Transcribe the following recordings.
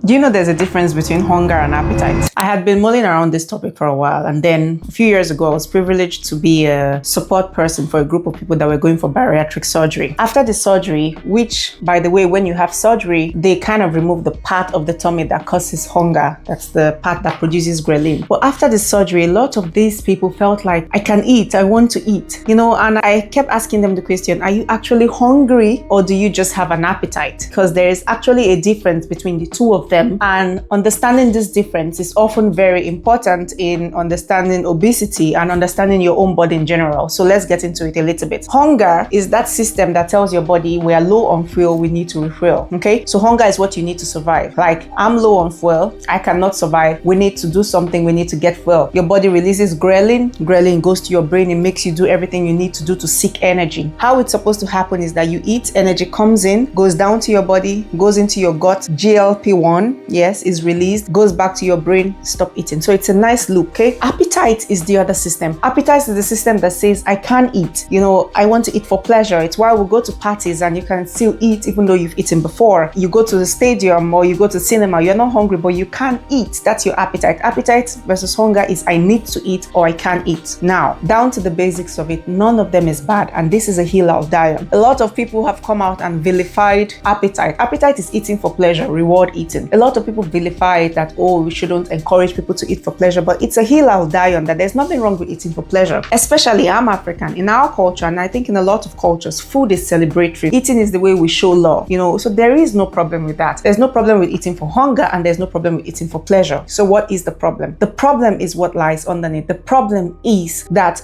Do you know there's a difference between hunger and appetite? I had been mulling around this topic for a while, and then a few years ago, I was privileged to be a support person for a group of people that were going for bariatric surgery. After the surgery, which, by the way, when you have surgery, they kind of remove the part of the tummy that causes hunger. That's the part that produces ghrelin. But after the surgery, a lot of these people felt like, I can eat, I want to eat, and I kept asking them the question, are you actually hungry or do you just have an appetite? Because there is actually a difference between the two of them, and understanding this difference is often very important in understanding obesity and understanding your own body in general. So let's get into it a little bit. Hunger is that system that tells your body we are low on fuel, we need to refuel. Okay, so hunger is what you need to survive. Like, I'm low on fuel, I cannot survive, we need to do something, we need to get fuel. Your body releases ghrelin goes to your brain, it makes you do everything you need to do to seek energy. How it's supposed to happen is that you eat, energy comes in, goes down to your body, goes into your gut, GLP-1, yes, is released, goes back to your brain, stop eating. So it's a nice loop, okay? Appetite is the other system. Appetite is the system that says, I can eat, I want to eat for pleasure. It's why we go to parties and you can still eat even though you've eaten before. You go to the stadium or you go to cinema, you're not hungry, but you can eat. That's your appetite. Appetite versus hunger is I need to eat or I can eat. Now, down to the basics of it, none of them is bad, and this is a hill I'll die on. A lot of people have come out and vilified appetite. Appetite is eating for pleasure, reward eating. A lot of people vilify it that, we shouldn't encourage people to eat for pleasure, but it's a hill I'll die on, that there's nothing wrong with eating for pleasure. Especially, I'm African. In our culture, and I think in a lot of cultures, food is celebratory. Eating is the way we show love, so there is no problem with that. There's no problem with eating for hunger, and there's no problem with eating for pleasure. So what is the problem? The problem is what lies underneath. The problem is that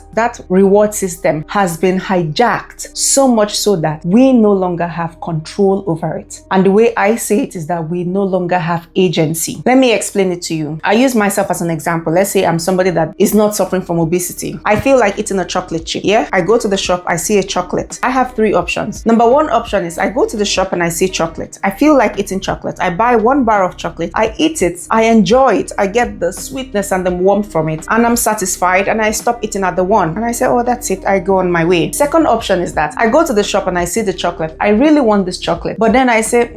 reward system has been hijacked, so much so that we no longer have control over it. And the way I say it is that we no longer have agency. Let me explain it to you. I use myself as an example. Let's say I'm somebody that is not suffering from obesity. I feel like eating a chocolate chip. Yeah, I go to the shop, I see a chocolate. I have three options. Number one option is I go to the shop and I see chocolate. I feel like eating chocolate. I buy one bar of chocolate. I eat it. I enjoy it. I get the sweetness and the warmth from it, and I'm satisfied, and I stop eating at the one. And I say, that's it. I go on my way. Second option is that I go to the shop and I see the chocolate. I really want this chocolate, but then I say,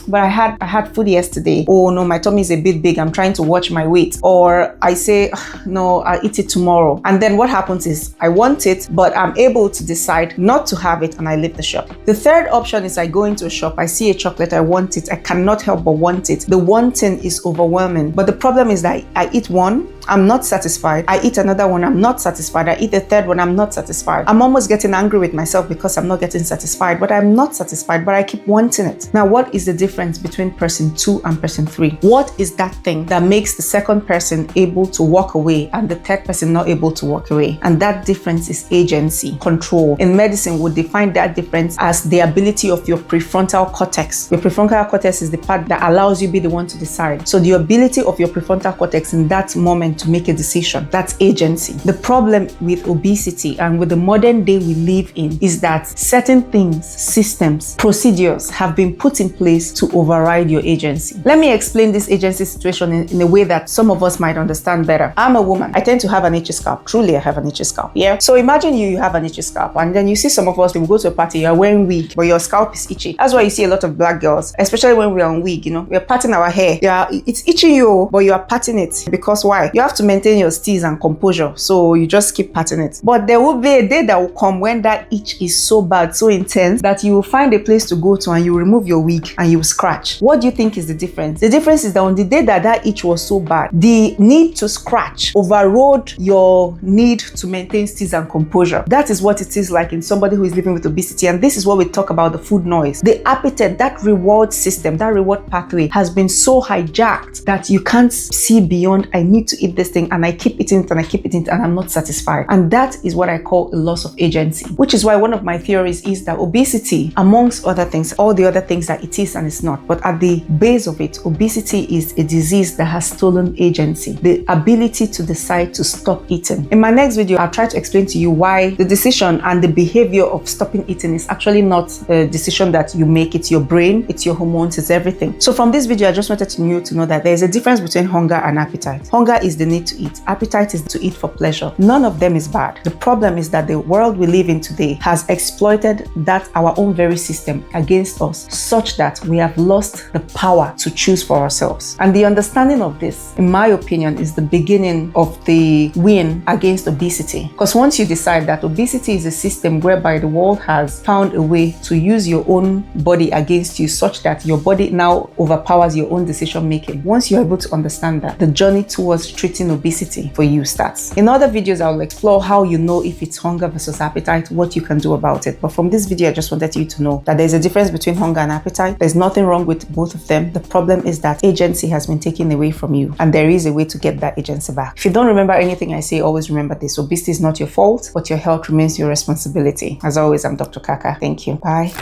but I had food yesterday. Oh no, my tummy is a bit big. I'm trying to watch my weight. Or I say, no, I'll eat it tomorrow. And then what happens is I want it, but I'm able to decide not to have it, and I leave the shop. The third option is I go into a shop, I see a chocolate, I want it. I cannot help but want it. The wanting is overwhelming. But the problem is that I eat one, I'm not satisfied. I eat another one, I'm not satisfied. I eat the third one, I'm not satisfied. I'm almost getting angry with myself because I'm not getting satisfied, but I'm not satisfied, but I keep wanting it. Now, what is the difference between person 2 and person 3? What is that thing that makes the second person able to walk away and the third person not able to walk away? And that difference is agency, control. In medicine, we define that difference as the ability of your prefrontal cortex. Your prefrontal cortex is the part that allows you be the one to decide. So the ability of your prefrontal cortex in that moment to make a decision, that's agency. The problem with obesity and with the modern day we live in is that certain things, systems, procedures have been put in place to override your agency. Let me explain this agency situation in a way that some of us might understand better. I'm a woman. I tend to have an itchy scalp. Truly, I have an itchy scalp. Yeah. So imagine you have an itchy scalp, and then you see some of us, we go to a party, you're wearing wig, but your scalp is itchy. That's why you see a lot of black girls, especially when we're on wig, we're parting our hair. Yeah, it's itching you, but you are parting it. Because why? You have to maintain your steeze and composure, so you just keep parting it. But there will be a day that will come when that itch is so bad, so intense, that you will find a place to go to and you remove your wig and you scratch. What do you think is the difference? The difference is that on the day that itch was so bad, the need to scratch overrode your need to maintain steeze and composure. That is what it is like in somebody who is living with obesity, and this is what we talk about the food noise. The appetite, that reward system, that reward pathway has been so hijacked that you can't see beyond, I need to eat this thing, and I keep eating it and I keep eating it and I'm not satisfied. And that is what I call a loss of agency, which is why one of my theories is that obesity, amongst other things, all the other things that it is and it's not, but at the base of it, obesity is a disease that has stolen agency, the ability to decide to stop eating. In my next video, I'll try to explain to you why the decision and the behavior of stopping eating is actually not a decision that you make. It's your brain, it's your hormones, it's everything. So from this video, I just wanted you to know that there is a difference between hunger and appetite. Hunger is the need to eat. Appetite is to eat for pleasure. None of them is bad. The problem is that the world we live in today has exploited that our own very system against us, such that we have lost the power to choose for ourselves. And the understanding of this, in my opinion, is the beginning of the win against obesity. Because once you decide that obesity is a system whereby the world has found a way to use your own body against you, such that your body now overpowers your own decision making. Once you're able to understand that, the journey towards treating obesity for you starts. In other videos, I will explore how you know if it's hunger versus appetite, what you can do about it. But from this video, I just wanted you to know that there's a difference between hunger and appetite. There's nothing wrong with both of them. The problem is that agency has been taken away from you, and there is a way to get that agency back. If you don't remember anything I say, always remember this: obesity is not your fault, but your health remains your responsibility. As always, I'm Dr. Kaka. Thank you. Bye.